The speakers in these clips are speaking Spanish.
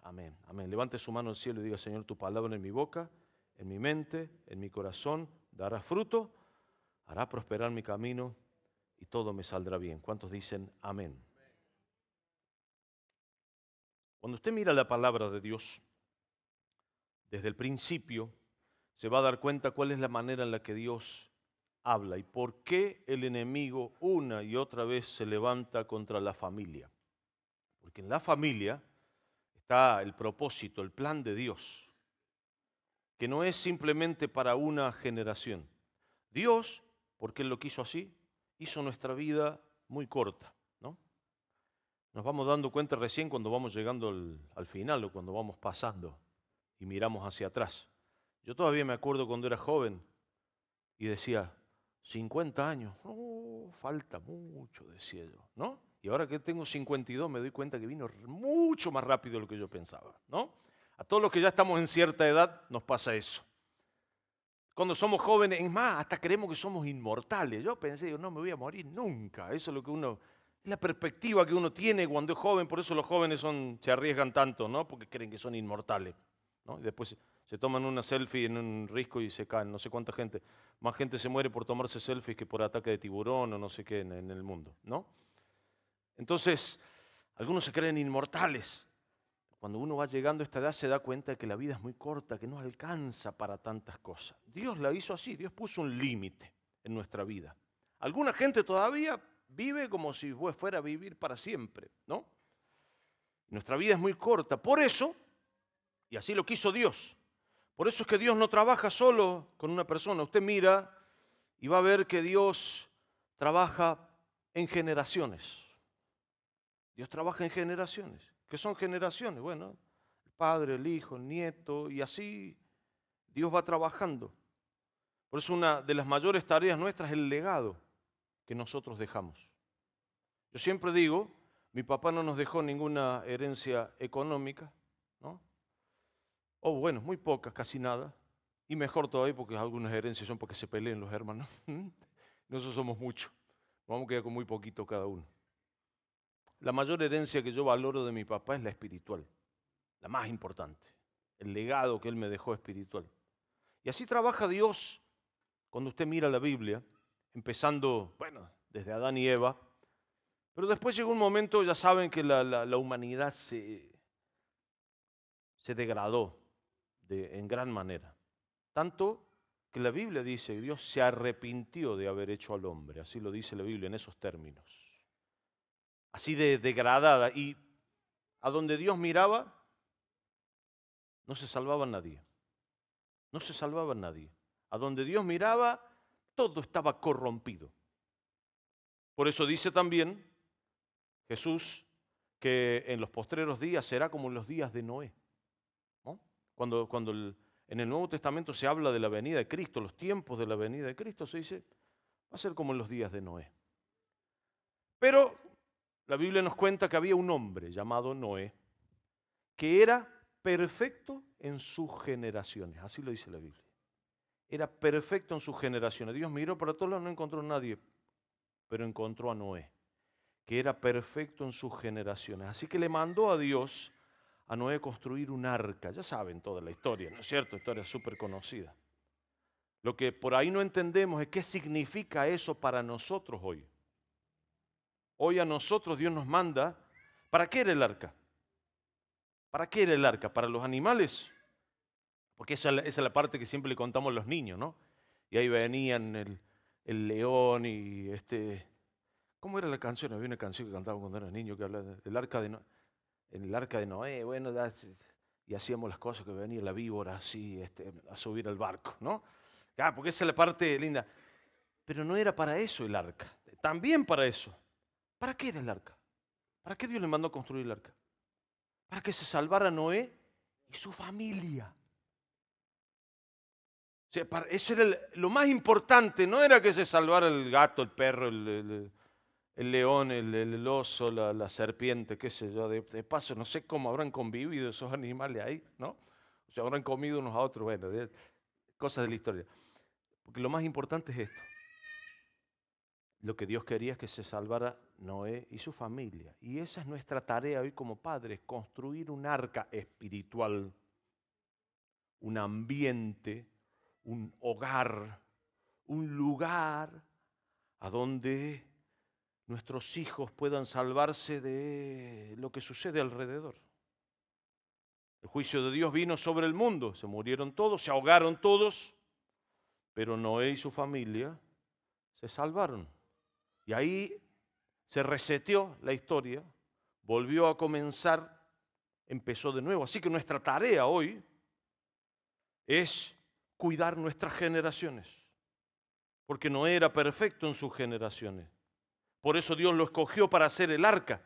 Amén, amén. Levante su mano al cielo y diga, Señor, tu palabra en mi boca, en mi mente, en mi corazón, dará fruto, hará prosperar mi camino y todo me saldrá bien. ¿Cuántos dicen amén? Cuando usted mira la palabra de Dios, desde el principio, se va a dar cuenta cuál es la manera en la que Dios habla y por qué el enemigo una y otra vez se levanta contra la familia. Porque en la familia está el propósito, el plan de Dios, que no es simplemente para una generación. Dios, porque Él lo quiso así, hizo nuestra vida muy corta, ¿no? Nos vamos dando cuenta recién cuando vamos llegando al final o cuando vamos pasando y miramos hacia atrás. Yo todavía me acuerdo cuando era joven y decía, 50 años, oh, falta mucho, decía yo, ¿no? Y ahora que tengo 52 me doy cuenta que vino mucho más rápido de lo que yo pensaba, ¿no? A todos los que ya estamos en cierta edad nos pasa eso. Cuando somos jóvenes, es más, hasta creemos que somos inmortales. Yo pensé, no me voy a morir nunca. Eso es lo que uno, es la perspectiva que uno tiene cuando es joven, por eso los jóvenes se arriesgan tanto, ¿no? Porque creen que son inmortales, ¿no? Y después se toman una selfie en un risco y se caen. No sé cuánta gente, más gente se muere por tomarse selfies que por ataque de tiburón o no sé qué en el mundo, ¿no? Entonces, algunos se creen inmortales. Cuando uno va llegando a esta edad se da cuenta de que la vida es muy corta, que no alcanza para tantas cosas. Dios la hizo así, Dios puso un límite en nuestra vida. Alguna gente todavía vive como si fuera a vivir para siempre, ¿no? Nuestra vida es muy corta, por eso, y así lo quiso Dios, por eso es que Dios no trabaja solo con una persona. Usted mira y va a ver que Dios trabaja en generaciones. Dios trabaja en generaciones. ¿Qué son generaciones? Bueno, el padre, el hijo, el nieto, y así Dios va trabajando. Por eso una de las mayores tareas nuestras es el legado que nosotros dejamos. Yo siempre digo, mi papá no nos dejó ninguna herencia económica, ¿no? O bueno, muy pocas, casi nada. Y mejor todavía porque algunas herencias son porque se peleen los hermanos. Nosotros somos muchos. Vamos a quedar con muy poquito cada uno. La mayor herencia que yo valoro de mi papá es la espiritual, la más importante, el legado que él me dejó espiritual. Y así trabaja Dios cuando usted mira la Biblia, empezando, bueno, desde Adán y Eva, pero después llegó un momento, ya saben que la humanidad se degradó en gran manera. Tanto que la Biblia dice que Dios se arrepintió de haber hecho al hombre, así lo dice la Biblia en esos términos. Así de degradada, y a donde Dios miraba, no se salvaba nadie. No se salvaba nadie. A donde Dios miraba, todo estaba corrompido. Por eso dice también Jesús que en los postreros días será como en los días de Noé, ¿no? Cuando en el Nuevo Testamento se habla de la venida de Cristo, los tiempos de la venida de Cristo, se dice, va a ser como en los días de Noé. Pero la Biblia nos cuenta que había un hombre llamado Noé que era perfecto en sus generaciones, así lo dice la Biblia. Era perfecto en sus generaciones. Dios miró para todos lados, no encontró a nadie, pero encontró a Noé, que era perfecto en sus generaciones. Así que le mandó a Dios a Noé construir un arca. Ya saben toda la historia, ¿no es cierto? Historia súper conocida. Lo que por ahí no entendemos es qué significa eso para nosotros hoy. Hoy a nosotros Dios nos manda, ¿para qué era el arca? ¿Para qué era el arca? ¿Para los animales? Porque esa es la parte que siempre le contamos a los niños, ¿no? Y ahí venían el león y ¿cómo era la canción? Había una canción que cantaba cuando era niño que hablaba del arca de Noé. En el arca de Noé, bueno, y hacíamos las cosas que venía la víbora así a subir al barco, ¿no? Claro, porque esa es la parte linda. Pero no era para eso el arca, también para eso. ¿Para qué era el arca? ¿Para qué Dios le mandó a construir el arca? Para que se salvara Noé y su familia. O sea, eso era lo más importante, no era que se salvara el gato, el perro, el león, el oso, la serpiente, qué sé yo. De paso, no sé cómo habrán convivido esos animales ahí, ¿no? O sea, habrán comido unos a otros, bueno, cosas de la historia. Porque lo más importante es esto. Lo que Dios quería es que se salvara Noé y su familia. Y esa es nuestra tarea hoy como padres, construir un arca espiritual, un ambiente, un hogar, un lugar a donde nuestros hijos puedan salvarse de lo que sucede alrededor. El juicio de Dios vino sobre el mundo, se murieron todos, se ahogaron todos, pero Noé y su familia se salvaron. Y ahí se reseteó la historia, volvió a comenzar, empezó de nuevo. Así que nuestra tarea hoy es cuidar nuestras generaciones, porque Noé era perfecto en sus generaciones. Por eso Dios lo escogió para hacer el arca.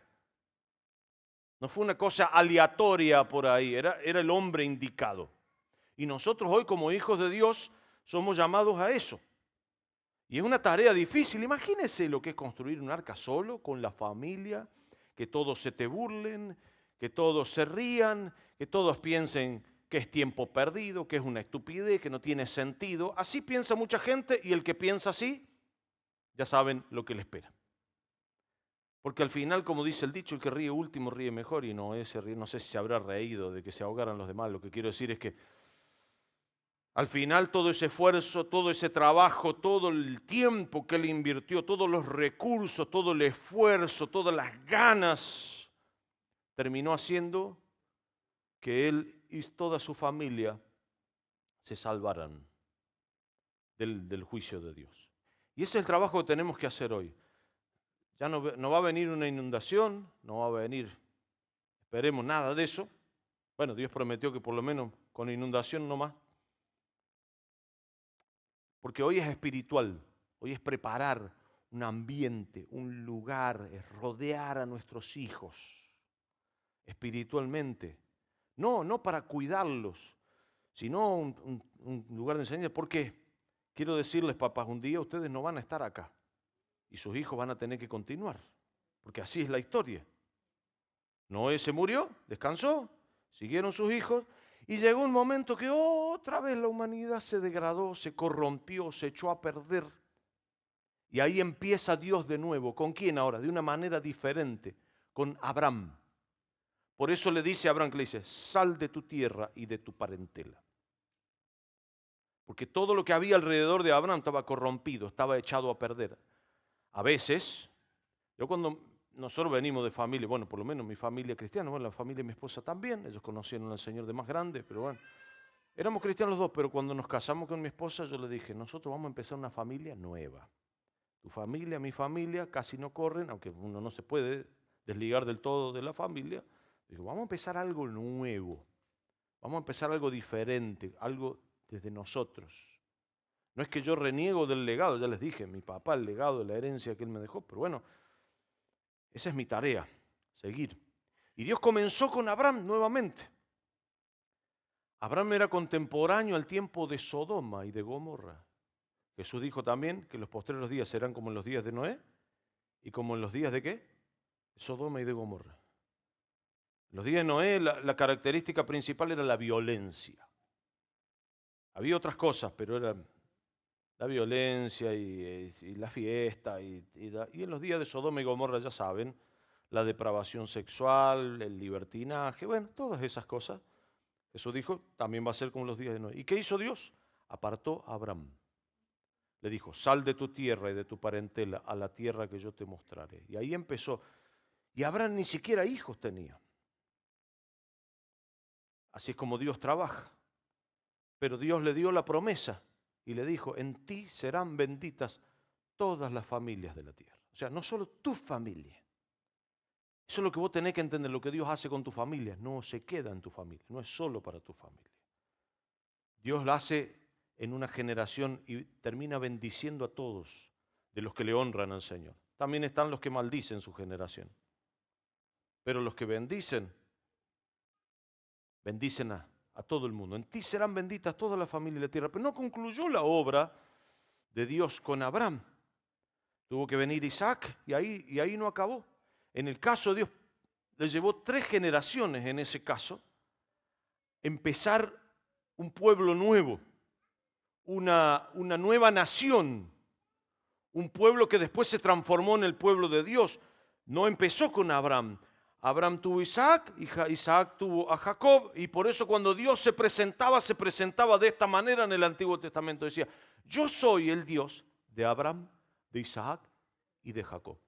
No fue una cosa aleatoria por ahí, era el hombre indicado. Y nosotros hoy como hijos de Dios somos llamados a eso. Y es una tarea difícil. Imagínese lo que es construir un arca solo, con la familia, que todos se te burlen, que todos se rían, que todos piensen que es tiempo perdido, que es una estupidez, que no tiene sentido. Así piensa mucha gente y el que piensa así, ya saben lo que le espera. Porque al final, como dice el dicho, el que ríe último ríe mejor y no ese ríe, no sé si se habrá reído de que se ahogaran los demás. Lo que quiero decir es que al final todo ese esfuerzo, todo ese trabajo, todo el tiempo que él invirtió, todos los recursos, todo el esfuerzo, todas las ganas, terminó haciendo que él y toda su familia se salvaran del juicio de Dios. Y ese es el trabajo que tenemos que hacer hoy. Ya no va a venir una inundación, no va a venir, esperemos, nada de eso. Bueno, Dios prometió que por lo menos con inundación no más. Porque hoy es espiritual, hoy es preparar un ambiente, un lugar, es rodear a nuestros hijos espiritualmente. No para cuidarlos, sino un lugar de enseñanza. Porque quiero decirles, papás, un día ustedes no van a estar acá y sus hijos van a tener que continuar, porque así es la historia. Noé se murió, descansó, siguieron sus hijos. Y llegó un momento que otra vez la humanidad se degradó, se corrompió, se echó a perder. Y ahí empieza Dios de nuevo. ¿Con quién ahora? De una manera diferente, con Abraham. Por eso le dice a Abraham, que le dice, sal de tu tierra y de tu parentela. Porque todo lo que había alrededor de Abraham estaba corrompido, estaba echado a perder. A veces, yo cuando nosotros venimos de familia, bueno, por lo menos mi familia cristiana, bueno, la familia de mi esposa también, ellos conocieron al Señor de más grande, pero bueno, éramos cristianos los dos, pero cuando nos casamos con mi esposa, yo le dije, nosotros vamos a empezar una familia nueva. Tu familia, mi familia, casi no corren, aunque uno no se puede desligar del todo de la familia. Digo, vamos a empezar algo nuevo, vamos a empezar algo diferente, algo desde nosotros. No es que yo reniego del legado, ya les dije, mi papá, el legado, la herencia que él me dejó, pero bueno, esa es mi tarea, seguir. Y Dios comenzó con Abraham nuevamente. Abraham era contemporáneo al tiempo de Sodoma y de Gomorra. Jesús dijo también que los postreros días serán como en los días de Noé y como en los días de ¿qué? Sodoma y de Gomorra. En los días de Noé la característica principal era la violencia. Había otras cosas, pero era la violencia y la fiesta. Y en los días de Sodoma y Gomorra, ya saben, la depravación sexual, el libertinaje, bueno, todas esas cosas. Jesús dijo, también va a ser como los días de Noé. ¿Y qué hizo Dios? Apartó a Abraham. Le dijo, sal de tu tierra y de tu parentela a la tierra que yo te mostraré. Y ahí empezó. Y Abraham ni siquiera hijos tenía. Así es como Dios trabaja. Pero Dios le dio la promesa y le dijo, en ti serán benditas todas las familias de la tierra. O sea, no solo tu familia. Eso es lo que vos tenés que entender, lo que Dios hace con tu familia. No se queda en tu familia, no es solo para tu familia. Dios lo hace en una generación y termina bendiciendo a todos de los que le honran al Señor. También están los que maldicen su generación. Pero los que bendicen a todo el mundo. En ti serán benditas todas las familias de la tierra. Pero no concluyó la obra de Dios con Abraham. Tuvo que venir Isaac y ahí no acabó. En el caso de Dios, le llevó 3 generaciones en ese caso, empezar un pueblo nuevo, una nueva nación, Un pueblo que después se transformó en el pueblo de Dios. No empezó con Abraham. Abraham tuvo a Isaac, Isaac tuvo a Jacob, y por eso cuando Dios se presentaba de esta manera en el Antiguo Testamento. Decía, yo soy el Dios de Abraham, de Isaac y de Jacob.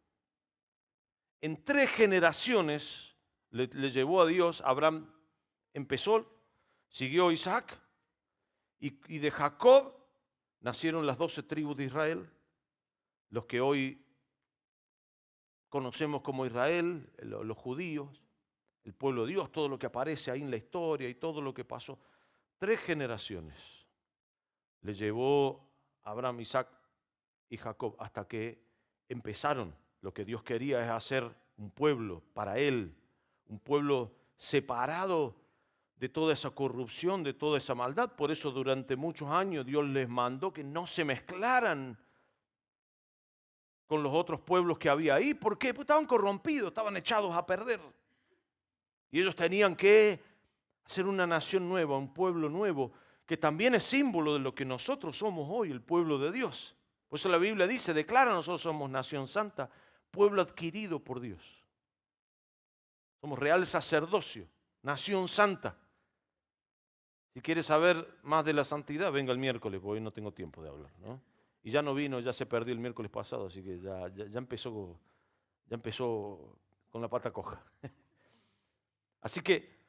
En 3 generaciones le llevó a Dios. Abraham empezó, siguió a Isaac, y de Jacob nacieron las 12 tribus de Israel, los que hoy conocemos como Israel, los judíos, el pueblo de Dios, todo lo que aparece ahí en la historia y todo lo que pasó. 3 generaciones le llevó Abraham, Isaac y Jacob hasta que empezaron. Lo que Dios quería es hacer un pueblo para Él, un pueblo separado de toda esa corrupción, de toda esa maldad. Por eso durante muchos años Dios les mandó que no se mezclaran con los otros pueblos que había ahí. ¿Por qué? Porque estaban corrompidos, estaban echados a perder. Y ellos tenían que hacer una nación nueva, un pueblo nuevo, que también es símbolo de lo que nosotros somos hoy, el pueblo de Dios. Por eso la Biblia dice, declara, nosotros somos nación santa, pueblo adquirido por Dios. Somos real sacerdocio, nación santa. Si quieres saber más de la santidad, venga el miércoles, porque hoy no tengo tiempo de hablar, ¿no? Y ya no vino, ya se perdió el miércoles pasado, así que ya empezó con la pata coja. Así que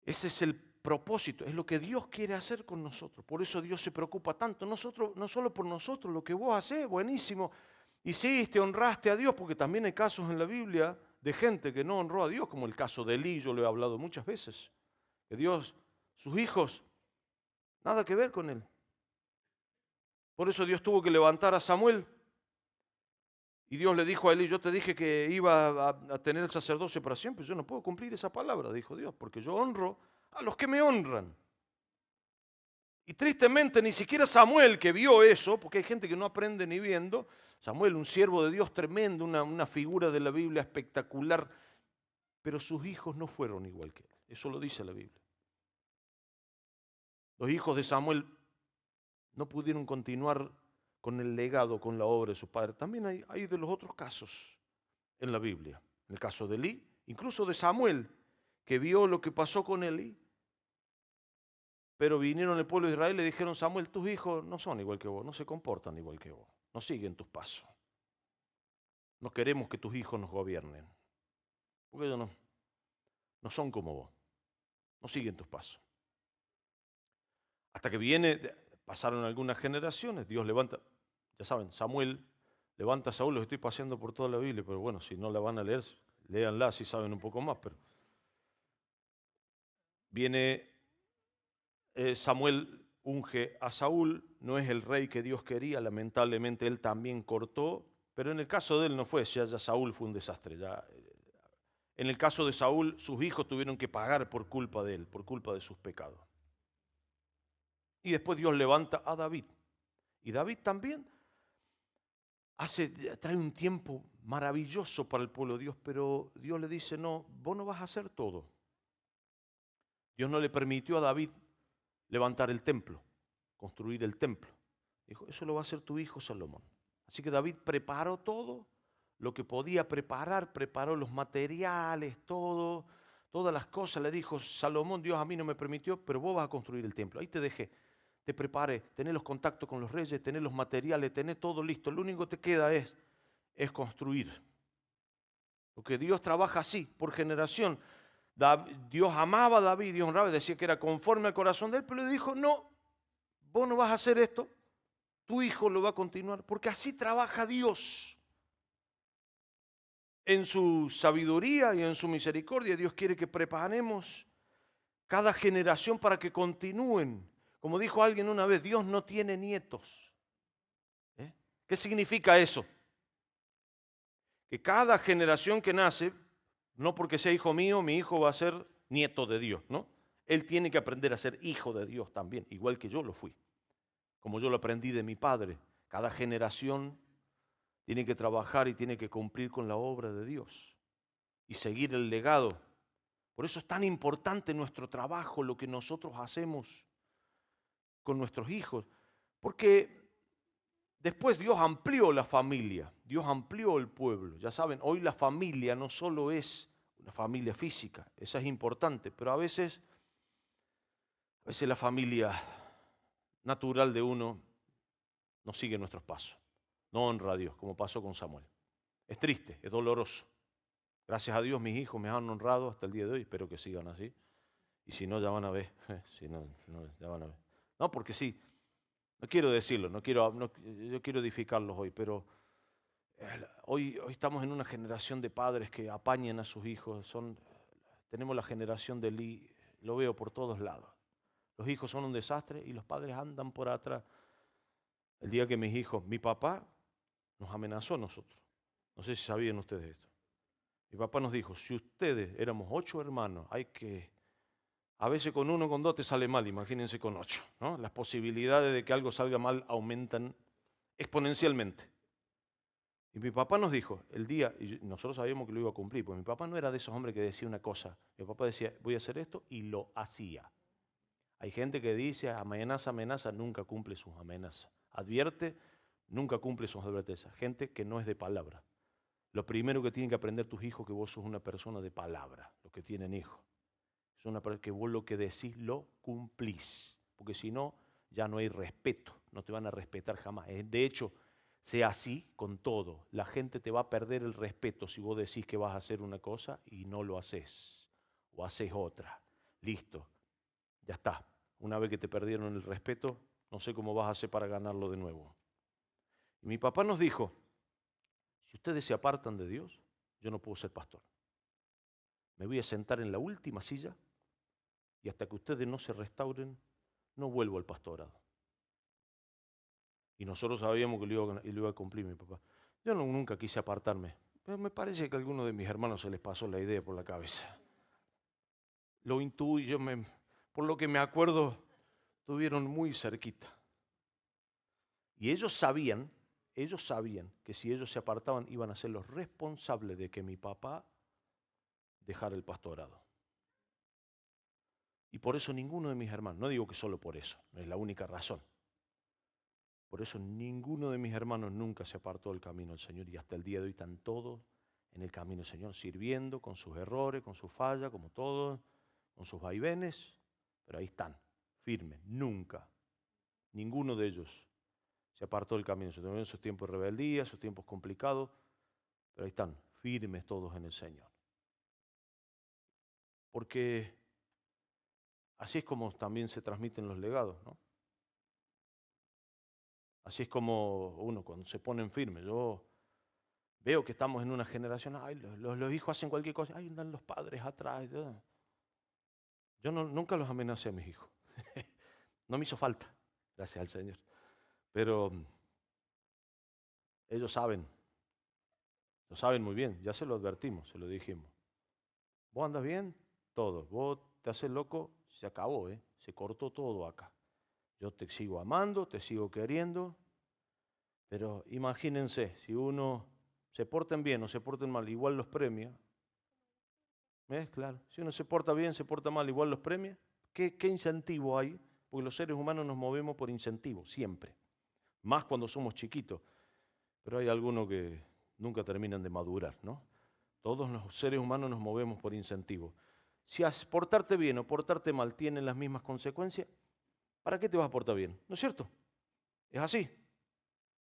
ese es el propósito, es lo que Dios quiere hacer con nosotros. Por eso Dios se preocupa tanto, no solo por nosotros, lo que vos hacés, buenísimo. Hiciste, honraste a Dios, porque también hay casos en la Biblia de gente que no honró a Dios, como el caso de Elí, yo lo he hablado muchas veces. Que Dios, sus hijos, nada que ver con él. Por eso Dios tuvo que levantar a Samuel. Y Dios le dijo a Elí, yo te dije que iba a tener el sacerdocio para siempre. Yo no puedo cumplir esa palabra, dijo Dios, porque yo honro a los que me honran. Y tristemente ni siquiera Samuel, que vio eso, porque hay gente que no aprende ni viendo, Samuel, un siervo de Dios tremendo, una figura de la Biblia espectacular, pero sus hijos no fueron igual que él. Eso lo dice la Biblia. Los hijos de Samuel no pudieron continuar con el legado, con la obra de su padre. También hay de los otros casos en la Biblia. En el caso de Elí, incluso de Samuel, que vio lo que pasó con Elí, pero vinieron el pueblo de Israel y le dijeron, Samuel, tus hijos no son igual que vos, no se comportan igual que vos, no siguen tus pasos. No queremos que tus hijos nos gobiernen, porque ellos no son como vos, no siguen tus pasos. Hasta que pasaron algunas generaciones, Dios levanta, ya saben, Samuel levanta a Saúl, los estoy paseando por toda la Biblia, pero bueno, si no la van a leer, léanla si saben un poco más. Pero viene Samuel, unge a Saúl, no es el rey que Dios quería, lamentablemente él también cortó, pero en el caso de él no fue, ya Saúl fue un desastre. En el caso de Saúl, sus hijos tuvieron que pagar por culpa de él, por culpa de sus pecados. Y después Dios levanta a David. Y David también trae un tiempo maravilloso para el pueblo de Dios, pero Dios le dice, no, vos no vas a hacer todo. Dios no le permitió a David levantar el templo, construir el templo. Dijo, eso lo va a hacer tu hijo Salomón. Así que David preparó todo lo que podía preparar, preparó los materiales, todas las cosas. Le dijo, Salomón, Dios a mí no me permitió, pero vos vas a construir el templo. Ahí te dejé, te preparé, tenés los contactos con los reyes, tenés los materiales, tenés todo listo. Lo único que te queda es construir. Porque Dios trabaja así, por generación. Dios amaba a David, Dios honraba, decía que era conforme al corazón de él, pero le dijo, no, vos no vas a hacer esto, tu hijo lo va a continuar, porque así trabaja Dios. En su sabiduría y en su misericordia, Dios quiere que preparemos cada generación para que continúen. Como dijo alguien una vez, Dios no tiene nietos. ¿Qué significa eso? Que cada generación que nace, no porque sea hijo mío, mi hijo va a ser nieto de Dios, ¿no? Él tiene que aprender a ser hijo de Dios también, igual que yo lo fui. Como yo lo aprendí de mi padre. Cada generación tiene que trabajar y tiene que cumplir con la obra de Dios y seguir el legado. Por eso es tan importante nuestro trabajo, lo que nosotros hacemos con nuestros hijos. Porque Después Dios amplió la familia, Dios amplió el pueblo. Ya saben, hoy la familia no solo es una familia física, esa es importante, pero a veces la familia natural de uno no sigue nuestros pasos, no honra a Dios, como pasó con Samuel. Es triste, es doloroso. Gracias a Dios mis hijos me han honrado hasta el día de hoy, espero que sigan así. Y si no, ya van a ver, si no, ya van a ver. No, porque sí, no quiero decirlo, yo quiero edificarlos hoy, pero hoy estamos en una generación de padres que apañan a sus hijos. Tenemos la generación de Lee, lo veo por todos lados. Los hijos son un desastre y los padres andan por atrás. El día que mi papá nos amenazó a nosotros. No sé si sabían ustedes esto. Mi papá nos dijo, si ustedes éramos 8 hermanos, a veces con 1 con 2 te sale mal, imagínense con 8, ¿no? Las posibilidades de que algo salga mal aumentan exponencialmente. Y mi papá nos dijo, y nosotros sabíamos que lo iba a cumplir, porque mi papá no era de esos hombres que decía una cosa. Mi papá decía, voy a hacer esto, y lo hacía. Hay gente que dice, amenaza, nunca cumple sus amenazas. Advierte, nunca cumple sus advertencias. Gente que no es de palabra. Lo primero que tienen que aprender tus hijos es que vos sos una persona de palabra, los que tienen hijos. Es una persona que vos lo que decís lo cumplís, porque si no, ya no hay respeto, no te van a respetar jamás. De hecho, sea así con todo. La gente te va a perder el respeto si vos decís que vas a hacer una cosa y no lo haces, o haces otra. Listo, ya está. Una vez que te perdieron el respeto, no sé cómo vas a hacer para ganarlo de nuevo. Y mi papá nos dijo, si ustedes se apartan de Dios, yo no puedo ser pastor. Me voy a sentar en la última silla y hasta que ustedes no se restauren, no vuelvo al pastorado. Y nosotros sabíamos que lo iba a cumplir mi papá. Yo nunca quise apartarme, pero me parece que a algunos de mis hermanos se les pasó la idea por la cabeza. Lo intuyo, por lo que me acuerdo, estuvieron muy cerquita. Y ellos sabían que si ellos se apartaban iban a ser los responsables de que mi papá dejara el pastorado. Y por eso ninguno de mis hermanos, no digo que solo por eso, no es la única razón. Por eso ninguno de mis hermanos nunca se apartó del camino del Señor y hasta el día de hoy están todos en el camino del Señor, sirviendo con sus errores, con sus fallas, como todos, con sus vaivenes, pero ahí están, firmes, nunca. Ninguno de ellos se apartó del camino. Se tuvieron sus tiempos de rebeldía, sus tiempos complicados, pero ahí están, firmes todos en el Señor. Porque así es como también se transmiten los legados, ¿no? Así es como uno cuando se ponen firmes. Yo veo que estamos en una generación, ay, los hijos hacen cualquier cosa, ay, andan los padres atrás. Yo nunca los amenacé a mis hijos. No me hizo falta, gracias al Señor. Pero ellos saben, lo saben muy bien, ya se lo advertimos, se lo dijimos. ¿Vos andas bien? Todo. Vos te haces loco, se acabó, se cortó todo acá. Yo te sigo amando, te sigo queriendo, pero imagínense, si uno se porten bien o se porten mal, igual los premia. Claro, si uno se porta bien, se porta mal, igual los premia. ¿Qué incentivo hay? Porque los seres humanos nos movemos por incentivos, siempre. Más cuando somos chiquitos. Pero hay algunos que nunca terminan de madurar, ¿no? Todos los seres humanos nos movemos por incentivos. Si portarte bien o portarte mal tienen las mismas consecuencias, ¿para qué te vas a portar bien? ¿No es cierto? Es así.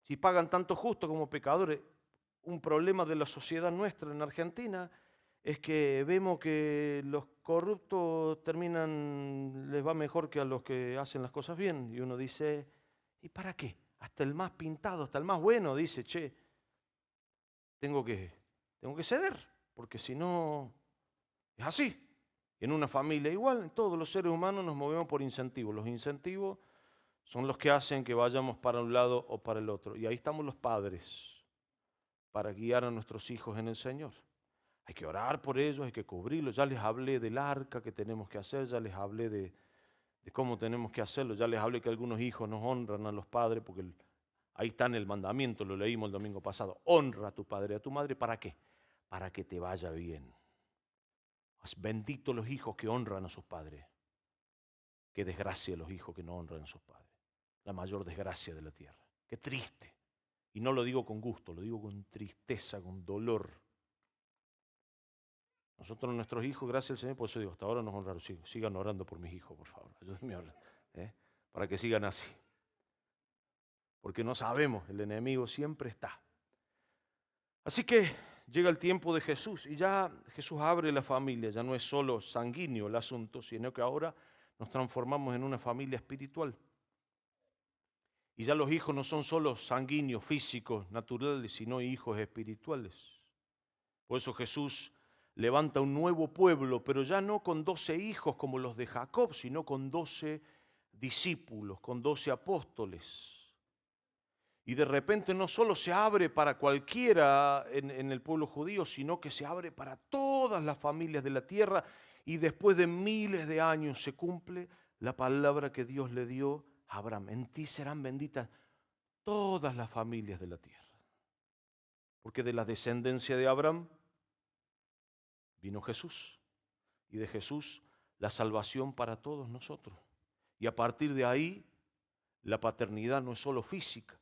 Si pagan tanto justos como pecadores, un problema de la sociedad nuestra en Argentina es que vemos que los corruptos les va mejor que a los que hacen las cosas bien. Y uno dice, ¿y para qué? Hasta el más pintado, hasta el más bueno dice, che, tengo que ceder, porque si no, es así. En una familia igual, todos los seres humanos nos movemos por incentivos. Los incentivos son los que hacen que vayamos para un lado o para el otro. Y ahí estamos los padres, para guiar a nuestros hijos en el Señor. Hay que orar por ellos, hay que cubrirlos. Ya les hablé del arca que tenemos que hacer, ya les hablé de cómo tenemos que hacerlo, ya les hablé que algunos hijos nos honran a los padres, porque ahí está en el mandamiento, lo leímos el domingo pasado. Honra a tu padre y a tu madre, ¿para qué? Para que te vaya bien. Bendito los hijos que honran a sus padres. Qué desgracia los hijos que no honran a sus padres. La mayor desgracia de la tierra. Qué triste. Y no lo digo con gusto, lo digo con tristeza, con dolor. Nosotros, nuestros hijos, gracias al Señor, por eso digo, hasta ahora nos honraron. Sigan orando por mis hijos, por favor. Ayúdenme a orar, para que sigan así. Porque no sabemos, el enemigo siempre está. Así que llega el tiempo de Jesús y ya Jesús abre la familia. Ya no es solo sanguíneo el asunto, sino que ahora nos transformamos en una familia espiritual. Y ya los hijos no son solo sanguíneos, físicos, naturales, sino hijos espirituales. Por eso Jesús levanta un nuevo pueblo, pero ya no con 12 hijos como los de Jacob, sino con 12 discípulos, con 12 apóstoles. Y de repente no solo se abre para cualquiera en el pueblo judío, sino que se abre para todas las familias de la tierra. Y después de miles de años se cumple la palabra que Dios le dio a Abraham. En ti serán benditas todas las familias de la tierra. Porque de la descendencia de Abraham vino Jesús. Y de Jesús la salvación para todos nosotros. Y a partir de ahí, la paternidad no es solo física,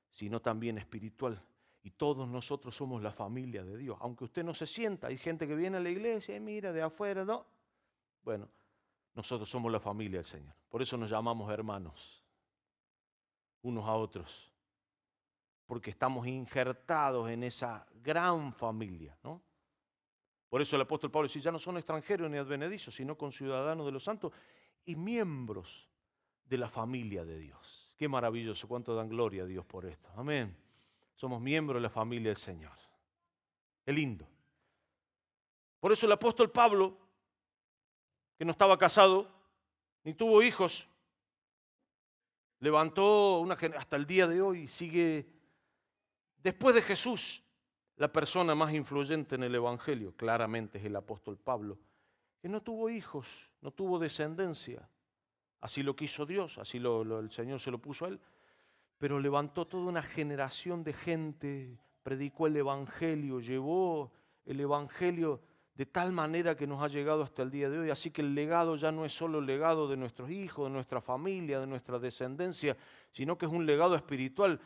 sino también espiritual. Y todos nosotros somos la familia de Dios. Aunque usted no se sienta, hay gente que viene a la iglesia y mira de afuera, ¿no? Bueno, nosotros somos la familia del Señor. Por eso nos llamamos hermanos, unos a otros. Porque estamos injertados en esa gran familia, ¿no? Por eso el apóstol Pablo dice, ya no son extranjeros ni advenedizos, sino conciudadanos de los santos y miembros de la familia de Dios. Qué maravilloso, cuánto dan gloria a Dios por esto. Amén. Somos miembros de la familia del Señor. Qué lindo. Por eso el apóstol Pablo, que no estaba casado, ni tuvo hijos, levantó hasta el día de hoy y sigue, después de Jesús, la persona más influyente en el Evangelio, claramente es el apóstol Pablo, que no tuvo hijos, no tuvo descendencia. Así lo quiso Dios, así el Señor se lo puso a él. Pero levantó toda una generación de gente, predicó el Evangelio, llevó el Evangelio de tal manera que nos ha llegado hasta el día de hoy. Así que el legado ya no es solo el legado de nuestros hijos, de nuestra familia, de nuestra descendencia, sino que es un legado espiritual.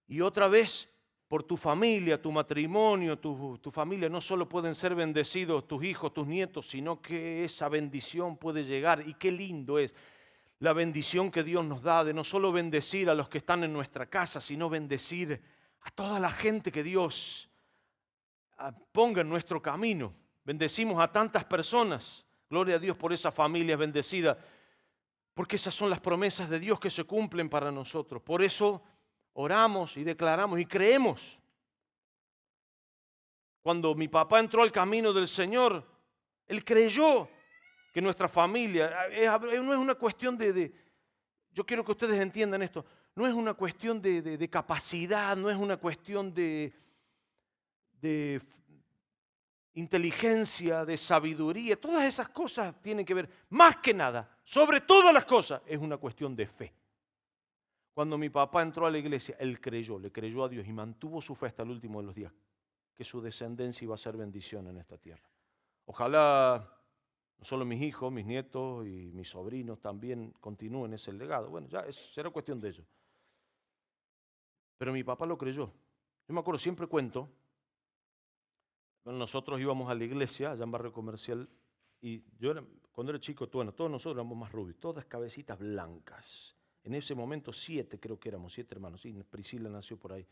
Y otra vez, por tu familia, tu matrimonio, tu familia, no solo pueden ser bendecidos tus hijos, tus nietos, sino que esa bendición puede llegar. Y qué lindo es la bendición que Dios nos da de no solo bendecir a los que están en nuestra casa, sino bendecir a toda la gente que Dios ponga en nuestro camino. Bendecimos a tantas personas. Gloria a Dios por esa familia bendecida, porque esas son las promesas de Dios que se cumplen para nosotros. Por eso oramos y declaramos y creemos. Cuando mi papá entró al camino del Señor, él creyó que nuestra familia, no es una cuestión yo quiero que ustedes entiendan esto, no es una cuestión de capacidad, no es una cuestión de inteligencia, de sabiduría, todas esas cosas tienen que ver, más que nada, sobre todas las cosas, es una cuestión de fe. Cuando mi papá entró a la iglesia, él creyó, le creyó a Dios y mantuvo su fe hasta el último de los días, que su descendencia iba a ser bendición en esta tierra. Ojalá no solo mis hijos, mis nietos y mis sobrinos también continúen ese legado. Bueno, ya será cuestión de ellos. Pero mi papá lo creyó. Yo me acuerdo, siempre cuento, nosotros íbamos a la iglesia, allá en Barrio Comercial, y cuando era chico, todos nosotros éramos más rubios, todas cabecitas blancas. En ese momento 7 creo que éramos, 7 hermanos. Sí, Priscila nació por ahí.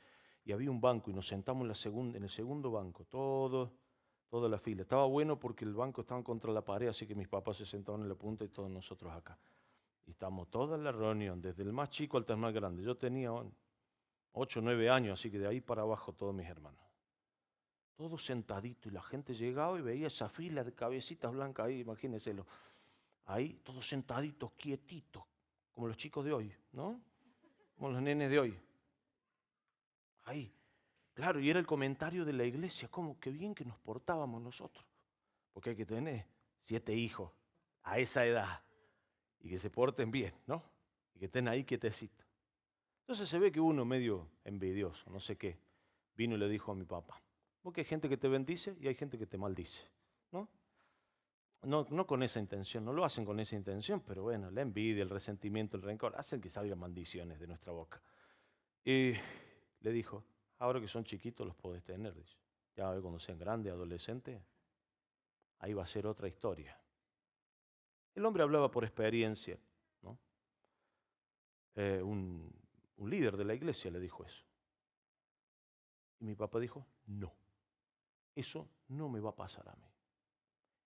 Y había un banco y nos sentamos en el segundo banco, toda la fila. Estaba bueno porque el banco estaba contra la pared, así que mis papás se sentaban en la punta y todos nosotros acá. Y estamos toda la reunión, desde el más chico hasta el más grande. Yo tenía 8 o 9 años, así que de ahí para abajo todos mis hermanos. Todos sentaditos y la gente llegaba y veía esa fila de cabecitas blancas ahí, imagínenselo. Ahí, todos sentaditos, quietitos, como los chicos de hoy, ¿no? Como los nenes de hoy. Ahí. Claro, y era el comentario de la iglesia, cómo qué bien que nos portábamos nosotros. Porque hay que tener 7 hijos a esa edad y que se porten bien, ¿no? Y que estén ahí quietecitos. Entonces se ve que uno medio envidioso, no sé qué, vino y le dijo a mi papá, porque hay gente que te bendice y hay gente que te maldice, ¿no? No con esa intención, no lo hacen con esa intención, pero bueno, la envidia, el resentimiento, el rencor, hacen que salgan maldiciones de nuestra boca. Y le dijo, Ahora que son chiquitos los podés tener, dice. Ya cuando sean grandes, adolescentes, ahí va a ser otra historia. El hombre hablaba por experiencia, ¿no? Un líder de la iglesia le dijo eso. Y mi papá dijo, no, eso no me va a pasar a mí.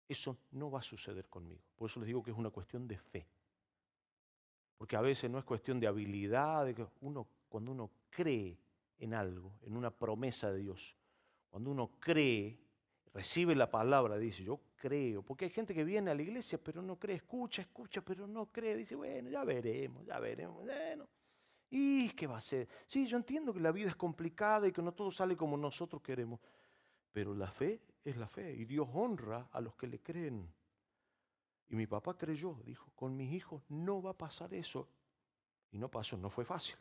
Eso no va a suceder conmigo. Por eso les digo que es una cuestión de fe. Porque a veces no es cuestión de habilidad, de que cuando uno cree en algo, en una promesa de Dios, cuando uno cree, recibe la palabra, dice, yo creo. Porque hay gente que viene a la iglesia pero no cree, escucha, pero no cree. Dice, bueno, ya veremos, bueno. ¿Y qué va a ser? Sí, yo entiendo que la vida es complicada y que no todo sale como nosotros queremos. Pero la fe es la fe y Dios honra a los que le creen. Y mi papá creyó, dijo, con mis hijos no va a pasar eso. Y no pasó, no fue fácil.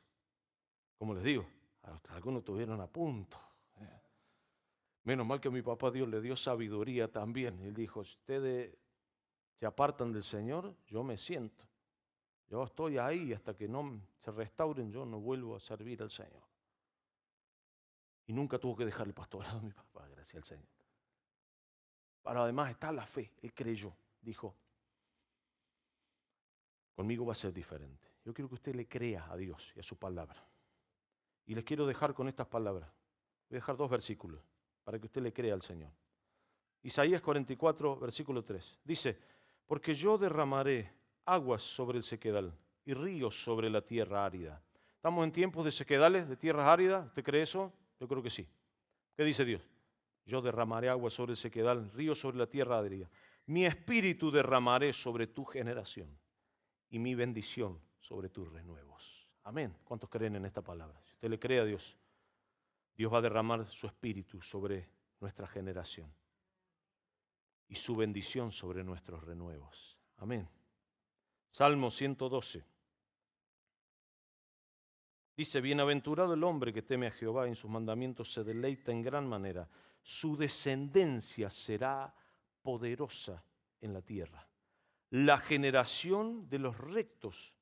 Como les digo, hasta algunos tuvieron a punto. Menos mal que a mi papá Dios le dio sabiduría también. Él dijo, si ustedes se apartan del Señor, yo me siento. Yo estoy ahí hasta que no se restauren, yo no vuelvo a servir al Señor. Y nunca tuvo que dejar el pastorado mi papá, gracias al Señor. Pero además está la fe, él creyó, dijo, conmigo va a ser diferente. Yo quiero que usted le crea a Dios y a su palabra. Y les quiero dejar con estas palabras. Voy a dejar 2 versículos para que usted le crea al Señor. Isaías 44, versículo 3. Dice, porque yo derramaré aguas sobre el sequedal y ríos sobre la tierra árida. ¿Estamos en tiempos de sequedales, de tierras áridas? ¿Usted cree eso? Yo creo que sí. ¿Qué dice Dios? Yo derramaré agua sobre el sequedal, ríos sobre la tierra árida. Mi espíritu derramaré sobre tu generación y mi bendición sobre tus renuevos. Amén. ¿Cuántos creen en esta palabra? Si usted le cree a Dios, Dios va a derramar su espíritu sobre nuestra generación y su bendición sobre nuestros renuevos. Amén. Salmo 112. Dice, bienaventurado el hombre que teme a Jehová y en sus mandamientos se deleita en gran manera. Su descendencia será poderosa en la tierra. La generación de los rectos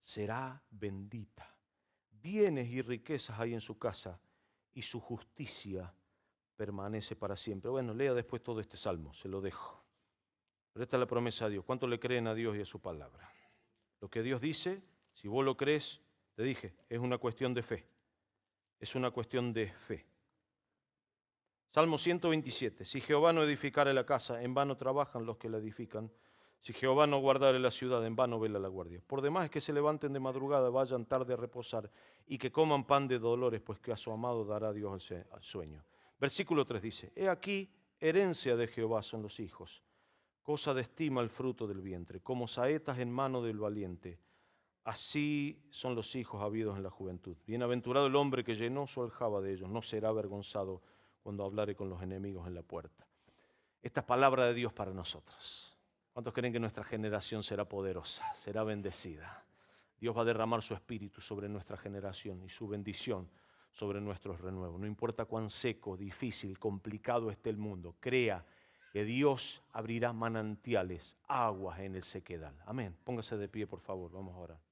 será bendita. Bienes y riquezas hay en su casa y su justicia permanece para siempre. Bueno, lea después todo este salmo, se lo dejo. Pero esta es la promesa a Dios. ¿Cuánto le creen a Dios y a su palabra? Lo que Dios dice, si vos lo crees, te dije, es una cuestión de fe. Es una cuestión de fe. Salmo 127. Si Jehová no edificare la casa, en vano trabajan los que la edifican. Si Jehová no guardare la ciudad, en vano vela la guardia. Por demás es que se levanten de madrugada, vayan tarde a reposar y que coman pan de dolores, pues que a su amado dará Dios el sueño. Versículo 3 dice, he aquí, herencia de Jehová son los hijos, cosa de estima el fruto del vientre, como saetas en mano del valiente. Así son los hijos habidos en la juventud. Bienaventurado el hombre que llenó su aljaba de ellos, no será avergonzado cuando hablare con los enemigos en la puerta. Esta es palabra de Dios para nosotros. ¿Cuántos creen que nuestra generación será poderosa, será bendecida? Dios va a derramar su espíritu sobre nuestra generación y su bendición sobre nuestros renuevos. No importa cuán seco, difícil, complicado esté el mundo, crea que Dios abrirá manantiales, aguas en el sequedal. Amén. Póngase de pie, por favor, vamos a orar.